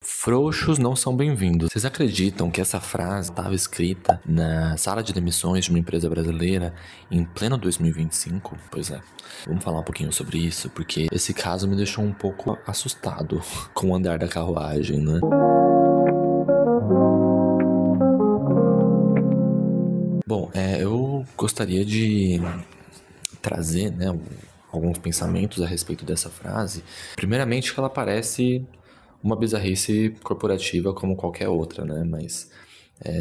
Frouxos não são bem-vindos. Vocês acreditam que essa frase estava escrita na sala de demissões de uma empresa brasileira em pleno 2025? Pois é, vamos falar um pouquinho sobre isso, porque esse caso me deixou um pouco assustado com o andar da carruagem, né? Bom, eu gostaria de trazer, né, alguns pensamentos a respeito dessa frase. Primeiramente, que ela parece uma bizarrice corporativa como qualquer outra, né? Mas,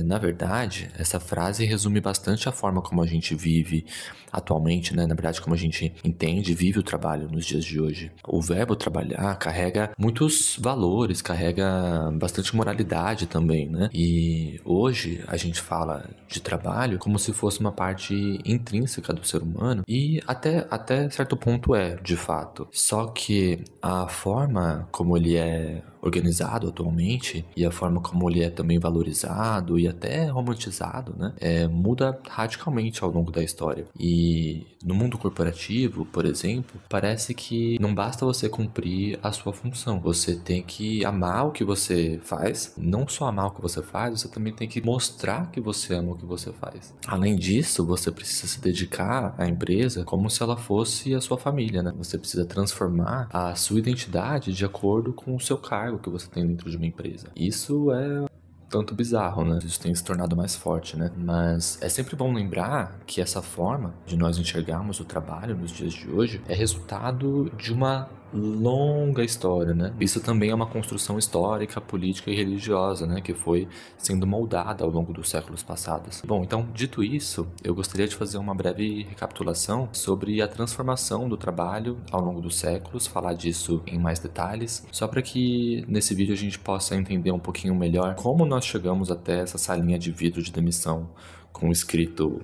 na verdade, essa frase resume bastante a forma como a gente vive atualmente, né? Na verdade, como a gente entende e vive o trabalho nos dias de hoje. O verbo trabalhar carrega muitos valores, carrega bastante moralidade também, né? E hoje a gente fala de trabalho como se fosse uma parte intrínseca do ser humano e até certo ponto de fato. Só que a forma como ele é organizado atualmente e a forma como ele é também valorizado e até romantizado, né, muda radicalmente ao longo da história. E no mundo corporativo, por exemplo, parece que não basta você cumprir a sua função, você tem que amar o que você faz, não só amar o que você faz, você também tem que mostrar que você ama o que você faz. Além disso, você precisa se dedicar à empresa como se ela fosse a sua família, né? Você precisa transformar a sua identidade de acordo com o seu cargo que você tem dentro de uma empresa. Isso é tanto bizarro, né? Isso tem se tornado mais forte, né? Mas é sempre bom lembrar que essa forma de nós enxergarmos o trabalho nos dias de hoje é resultado de uma longa história, né? Isso também é uma construção histórica, política e religiosa, né? Que foi sendo moldada ao longo dos séculos passados. Bom, então, dito isso, eu gostaria de fazer uma breve recapitulação sobre a transformação do trabalho ao longo dos séculos, falar disso em mais detalhes, só para que nesse vídeo a gente possa entender um pouquinho melhor como nós chegamos até essa salinha de vidro de demissão com o escrito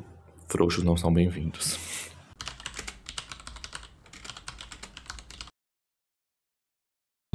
"Frouxos não são bem-vindos".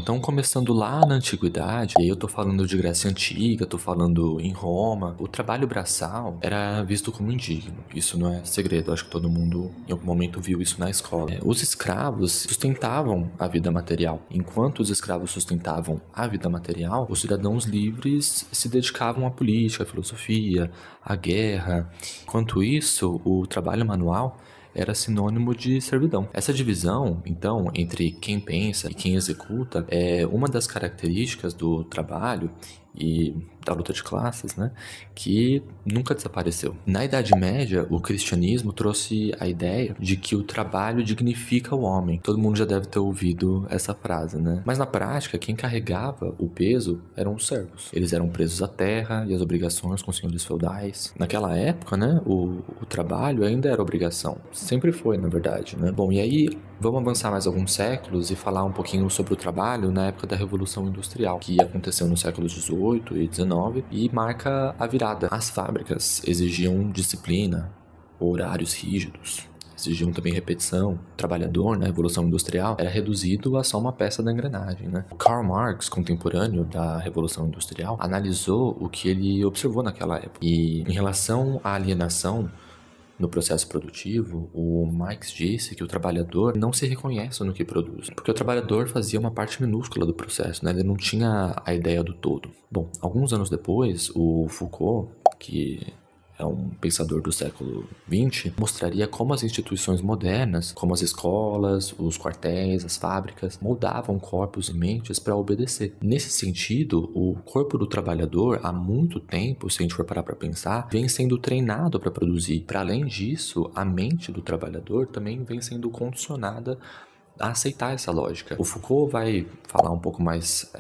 Então, começando lá na antiguidade, e aí eu tô falando de Grécia Antiga, tô falando em Roma, o trabalho braçal era visto como indigno. Isso não é segredo, acho que todo mundo em algum momento viu isso na escola. Os escravos sustentavam a vida material. Enquanto os escravos sustentavam a vida material, os cidadãos livres se dedicavam à política, à filosofia, à guerra. Enquanto isso, o trabalho manual era sinônimo de servidão. Essa divisão, então, entre quem pensa e quem executa é uma das características do trabalho e da luta de classes, né, que nunca desapareceu. Na Idade Média, o cristianismo trouxe a ideia de que o trabalho dignifica o homem. Todo mundo já deve ter ouvido essa frase, né? Mas na prática, quem carregava o peso eram os servos. Eles eram presos à terra e às obrigações com os senhores feudais. Naquela época, né, o trabalho ainda era obrigação. Sempre foi, na verdade, né? Bom, e aí vamos avançar mais alguns séculos e falar um pouquinho sobre o trabalho na época da Revolução Industrial, que aconteceu no século XVIII e XIX e marca a virada. As fábricas exigiam disciplina, horários rígidos, exigiam também repetição. O trabalhador, na Revolução Industrial, era reduzido a só uma peça da engrenagem, né? O Karl Marx, contemporâneo da Revolução Industrial, analisou o que ele observou naquela época. E em relação à alienação no processo produtivo, o Marx disse que o trabalhador não se reconhece no que produz, porque o trabalhador fazia uma parte minúscula do processo, né? Ele não tinha a ideia do todo. Bom, alguns anos depois, o Foucault, que é um pensador do século XX, mostraria como as instituições modernas, como as escolas, os quartéis, as fábricas, moldavam corpos e mentes para obedecer. Nesse sentido, o corpo do trabalhador, há muito tempo, se a gente for parar para pensar, vem sendo treinado para produzir. Para além disso, a mente do trabalhador também vem sendo condicionada a aceitar essa lógica. O Foucault vai falar um pouco mais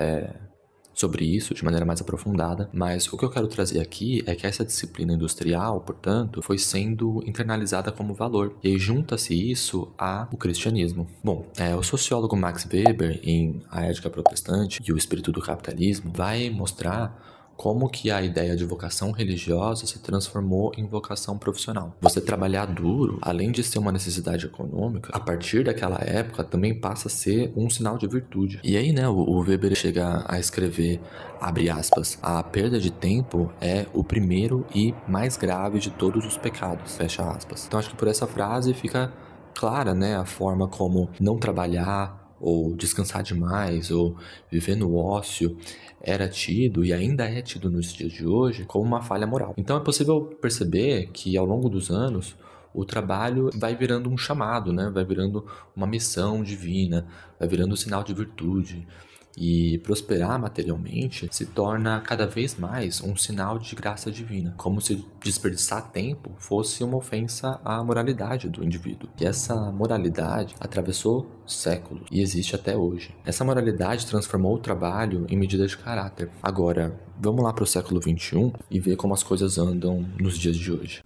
sobre isso de maneira mais aprofundada, mas o que eu quero trazer aqui é que essa disciplina industrial, portanto, foi sendo internalizada como valor, e aí junta-se isso ao cristianismo. Bom, o sociólogo Max Weber, em A Ética Protestante e o Espírito do Capitalismo, vai mostrar como que a ideia de vocação religiosa se transformou em vocação profissional. Você trabalhar duro, além de ser uma necessidade econômica, a partir daquela época também passa a ser um sinal de virtude. E aí, né, o Weber chega a escrever, abre aspas, a perda de tempo é o primeiro e mais grave de todos os pecados, fecha aspas. Então acho que por essa frase fica clara, né, a forma como não trabalhar ou descansar demais, ou viver no ócio, era tido e ainda é tido nos dias de hoje como uma falha moral. Então é possível perceber que ao longo dos anos o trabalho vai virando um chamado, né? Vai virando uma missão divina, vai virando um sinal de virtude. E prosperar materialmente se torna cada vez mais um sinal de graça divina, como se desperdiçar tempo fosse uma ofensa à moralidade do indivíduo. E essa moralidade atravessou séculos e existe até hoje. Essa moralidade transformou o trabalho em medida de caráter. Agora, vamos lá para o século XXI e ver como as coisas andam nos dias de hoje.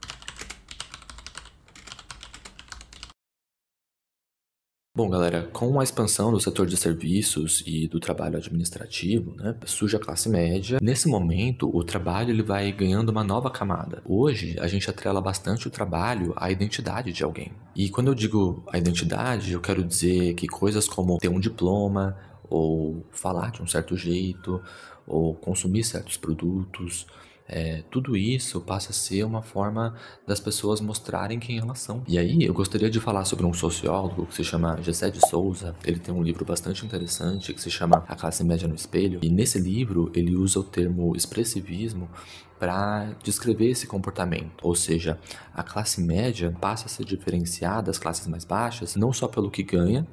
Bom, galera, com a expansão do setor de serviços e do trabalho administrativo, né, surge a classe média. Nesse momento, o trabalho ele vai ganhando uma nova camada. Hoje, a gente atrela bastante o trabalho à identidade de alguém. E quando eu digo a identidade, eu quero dizer que coisas como ter um diploma, ou falar de um certo jeito, ou consumir certos produtos, tudo isso passa a ser uma forma das pessoas mostrarem quem elas são. E aí eu gostaria de falar sobre um sociólogo que se chama Gessé de Souza. Ele tem um livro bastante interessante que se chama A Classe Média no Espelho. E nesse livro ele usa o termo expressivismo para descrever esse comportamento. Ou seja, a classe média passa a se diferenciar das classes mais baixas não só pelo que ganha,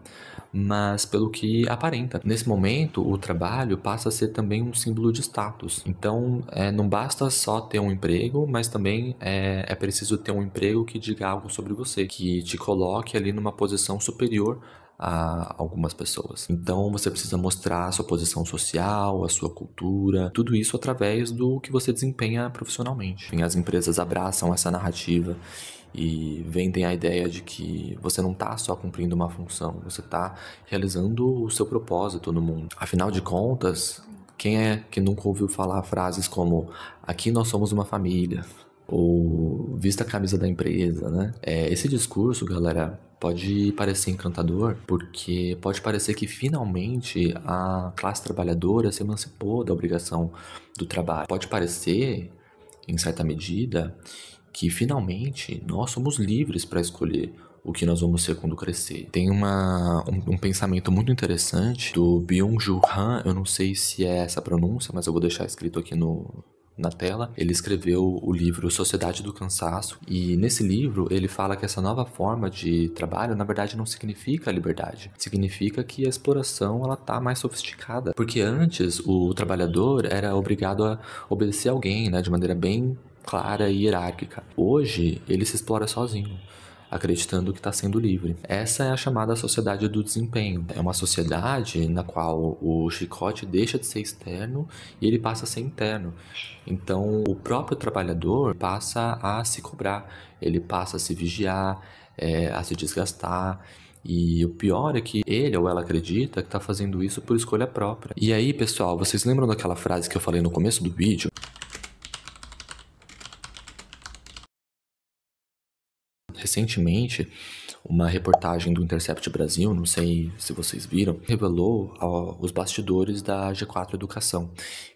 mas pelo que aparenta. Nesse momento, o trabalho passa a ser também um símbolo de status. Então, não basta só ter um emprego, mas também é preciso ter um emprego que diga algo sobre você, que te coloque ali numa posição superior a algumas pessoas. Então você precisa mostrar a sua posição social, a sua cultura, tudo isso através do que você desempenha profissionalmente. Enfim, as empresas abraçam essa narrativa e vendem a ideia de que você não está só cumprindo uma função, você está realizando o seu propósito no mundo. Afinal de contas, quem é que nunca ouviu falar frases como aqui nós somos uma família, ou vista a camisa da empresa, né? Esse discurso, galera, pode parecer encantador, porque pode parecer que finalmente a classe trabalhadora se emancipou da obrigação do trabalho. Pode parecer, em certa medida, que finalmente nós somos livres para escolher o que nós vamos ser quando crescer. Tem um pensamento muito interessante do Byung-Chul Han, eu não sei se é essa a pronúncia, mas eu vou deixar escrito aqui na tela. Ele escreveu o livro Sociedade do Cansaço e nesse livro ele fala que essa nova forma de trabalho na verdade não significa liberdade, significa que a exploração ela tá mais sofisticada, porque antes o trabalhador era obrigado a obedecer a alguém, né, de maneira bem clara e hierárquica. Hoje ele se explora sozinho, acreditando que está sendo livre. Essa é a chamada sociedade do desempenho. É uma sociedade na qual o chicote deixa de ser externo e ele passa a ser interno. Então, o próprio trabalhador passa a se cobrar, ele passa a se vigiar, a se desgastar. E o pior é que ele ou ela acredita que está fazendo isso por escolha própria. E aí, pessoal, vocês lembram daquela frase que eu falei no começo do vídeo? Recentemente, uma reportagem do Intercept Brasil, não sei se vocês viram, revelou os bastidores da G4 Educação,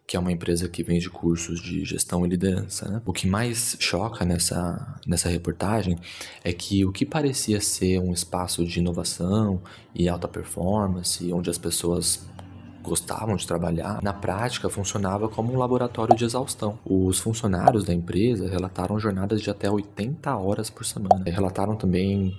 que é uma empresa que vende cursos de gestão e liderança, né? O que mais choca nessa reportagem é que o que parecia ser um espaço de inovação e alta performance, onde as pessoas gostavam de trabalhar, na prática funcionava como um laboratório de exaustão. Os funcionários da empresa relataram jornadas de até 80 horas por semana. Relataram também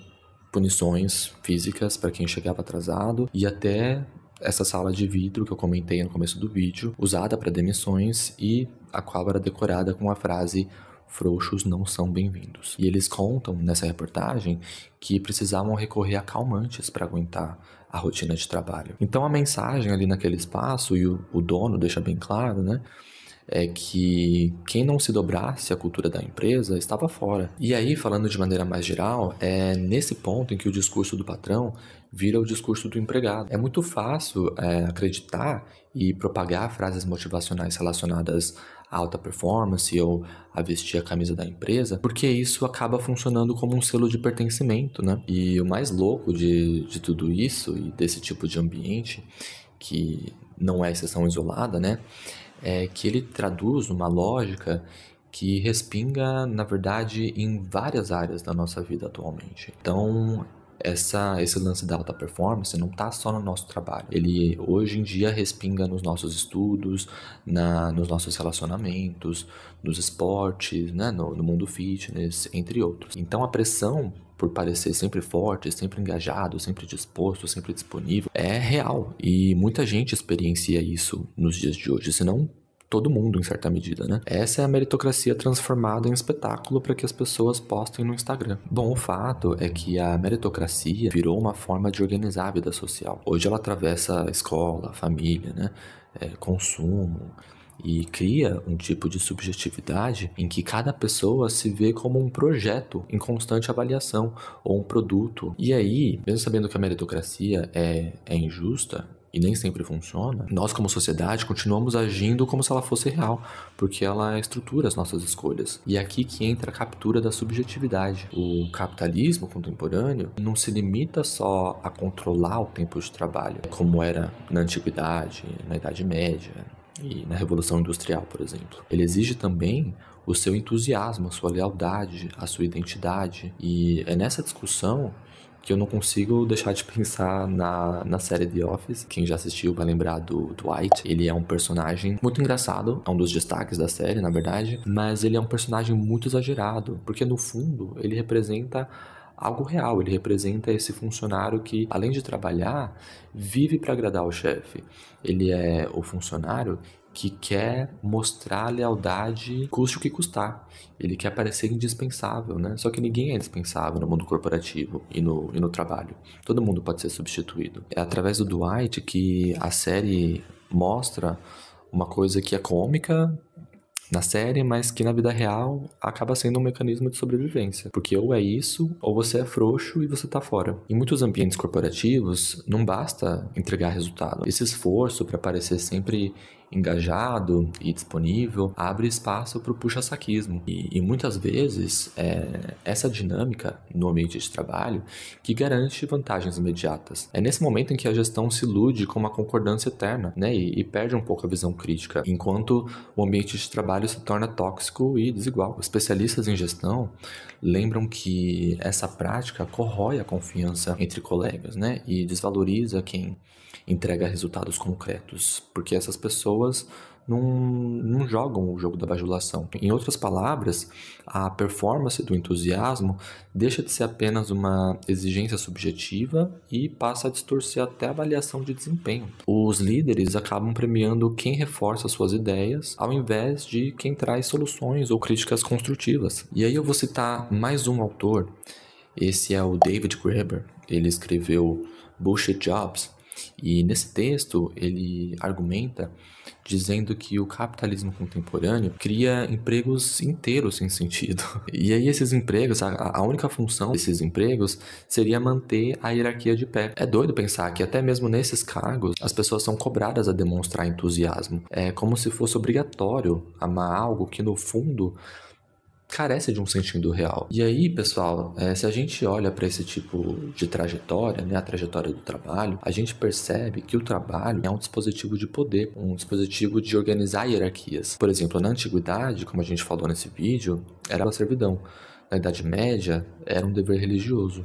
punições físicas para quem chegava atrasado e até essa sala de vidro que eu comentei no começo do vídeo, usada para demissões e a qual era decorada com a frase frouxos não são bem-vindos. E eles contam nessa reportagem que precisavam recorrer a calmantes para aguentar a rotina de trabalho. Então a mensagem ali naquele espaço, e o dono deixa bem claro, né, é que quem não se dobrasse à cultura da empresa estava fora. E aí, falando de maneira mais geral, é nesse ponto em que o discurso do patrão vira o discurso do empregado. É muito fácil acreditar e propagar frases motivacionais relacionadas à alta performance ou a vestir a camisa da empresa, porque isso acaba funcionando como um selo de pertencimento, né? E o mais louco de tudo isso e desse tipo de ambiente, que não é exceção isolada, né? É que ele traduz uma lógica que respinga, na verdade, em várias áreas da nossa vida atualmente. Então, esse lance da alta performance não está só no nosso trabalho. Ele hoje em dia respinga nos nossos estudos, nos nossos relacionamentos, nos esportes, né, no mundo fitness, entre outros. Então a pressão por parecer sempre forte, sempre engajado, sempre disposto, sempre disponível, é real. E muita gente experiencia isso nos dias de hoje, senão todo mundo, em certa medida, né? Essa é a meritocracia transformada em espetáculo para que as pessoas postem no Instagram. Bom, o fato é que a meritocracia virou uma forma de organizar a vida social. Hoje ela atravessa a escola, a família, né? Consumo, e cria um tipo de subjetividade em que cada pessoa se vê como um projeto em constante avaliação ou um produto. E aí, mesmo sabendo que a meritocracia é injusta e nem sempre funciona, nós como sociedade continuamos agindo como se ela fosse real, porque ela estrutura as nossas escolhas. E é aqui que entra a captura da subjetividade. O capitalismo contemporâneo não se limita só a controlar o tempo de trabalho, como era na antiguidade, na Idade Média e na Revolução Industrial, por exemplo. Ele exige também o seu entusiasmo, a sua lealdade, a sua identidade. E é nessa discussão que eu não consigo deixar de pensar na série The Office. Quem já assistiu vai lembrar do Dwight. Ele é um personagem muito engraçado, é um dos destaques da série, na verdade, mas ele é um personagem muito exagerado, porque no fundo ele representa algo real, ele representa esse funcionário que, além de trabalhar, vive para agradar o chefe. Ele é o funcionário que quer mostrar lealdade, custe o que custar. Ele quer parecer indispensável, né? Só que ninguém é indispensável no mundo corporativo e no trabalho. Todo mundo pode ser substituído. É através do Dwight que a série mostra uma coisa que é cômica na série, mas que na vida real acaba sendo um mecanismo de sobrevivência. Porque ou é isso, ou você é frouxo e você tá fora. Em muitos ambientes corporativos, não basta entregar resultado. Esse esforço para parecer sempre engajado e disponível abre espaço para o puxa-saquismo. E muitas vezes essa dinâmica no ambiente de trabalho que garante vantagens imediatas. É nesse momento em que a gestão se ilude com uma concordância eterna, né, e perde um pouco a visão crítica, enquanto o ambiente de trabalho se torna tóxico e desigual. Especialistas em gestão lembram que essa prática corrói a confiança entre colegas, né, e desvaloriza quem entrega resultados concretos, porque essas pessoas não jogam o jogo da bajulação. Em outras palavras, a performance do entusiasmo deixa de ser apenas uma exigência subjetiva e passa a distorcer até a avaliação de desempenho. Os líderes acabam premiando quem reforça suas ideias, ao invés de quem traz soluções ou críticas construtivas. E aí eu vou citar mais um autor, esse é o David Graeber. Ele escreveu Bullshit Jobs, e nesse texto ele argumenta dizendo que o capitalismo contemporâneo cria empregos inteiros sem sentido. E aí esses empregos, a única função desses empregos seria manter a hierarquia de pé. É doido pensar que até mesmo nesses cargos as pessoas são cobradas a demonstrar entusiasmo. É como se fosse obrigatório amar algo que no fundo carece de um sentido real. E aí, pessoal, se a gente olha para esse tipo de trajetória, né, a trajetória do trabalho, a gente percebe que o trabalho é um dispositivo de poder, um dispositivo de organizar hierarquias. Por exemplo, na antiguidade, como a gente falou nesse vídeo, era a servidão. Na Idade Média, era um dever religioso.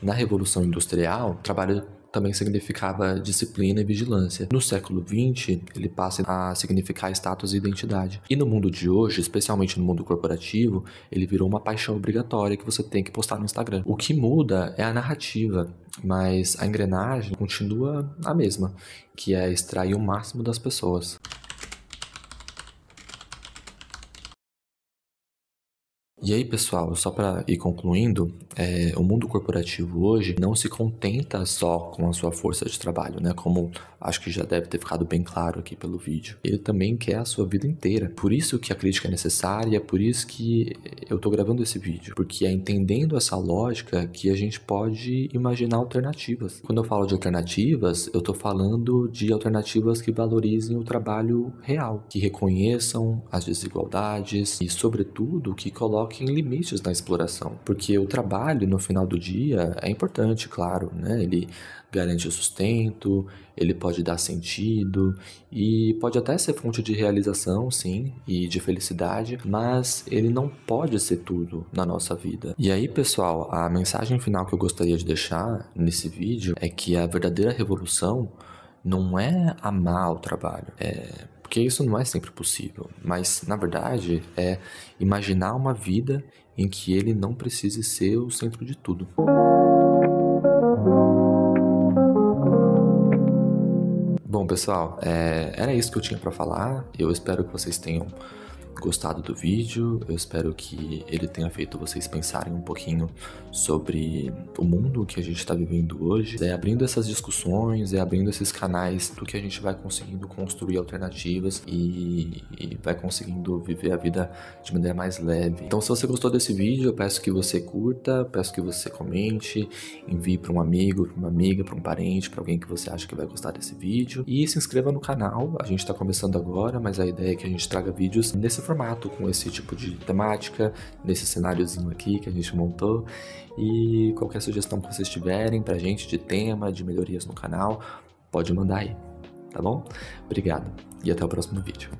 Na Revolução Industrial, o trabalho também significava disciplina e vigilância. No século XX, ele passa a significar status e identidade. E no mundo de hoje, especialmente no mundo corporativo, ele virou uma paixão obrigatória que você tem que postar no Instagram. O que muda é a narrativa, mas a engrenagem continua a mesma, que é extrair o máximo das pessoas. E aí, pessoal, só para ir concluindo, o mundo corporativo hoje não se contenta só com a sua força de trabalho, né? Como acho que já deve ter ficado bem claro aqui pelo vídeo. Ele também quer a sua vida inteira. Por isso que a crítica é necessária, por isso que eu tô gravando esse vídeo. Porque é entendendo essa lógica que a gente pode imaginar alternativas. Quando eu falo de alternativas, eu tô falando de alternativas que valorizem o trabalho real, que reconheçam as desigualdades e, sobretudo, que coloquem coloquem limites na exploração, porque o trabalho no final do dia é importante, claro, né? Ele garante o sustento, ele pode dar sentido e pode até ser fonte de realização, sim, e de felicidade, mas ele não pode ser tudo na nossa vida. E aí, pessoal, a mensagem final que eu gostaria de deixar nesse vídeo é que a verdadeira revolução não é amar o trabalho, porque isso não é sempre possível, mas na verdade é imaginar uma vida em que ele não precise ser o centro de tudo. Bom, pessoal, era isso que eu tinha para falar. Eu espero que vocês tenham gostado do vídeo, eu espero que ele tenha feito vocês pensarem um pouquinho sobre o mundo que a gente está vivendo hoje, abrindo essas discussões, abrindo esses canais do que a gente vai conseguindo construir alternativas e vai conseguindo viver a vida de maneira mais leve. Então, se você gostou desse vídeo, eu peço que você curta, peço que você comente, envie para um amigo, para uma amiga, para um parente, para alguém que você acha que vai gostar desse vídeo e se inscreva no canal. A gente está começando agora, mas a ideia é que a gente traga vídeos nesse formato, com esse tipo de temática, nesse cenáriozinho aqui que a gente montou. E qualquer sugestão que vocês tiverem pra gente de tema, de melhorias no canal, pode mandar aí, tá bom? Obrigado e até o próximo vídeo.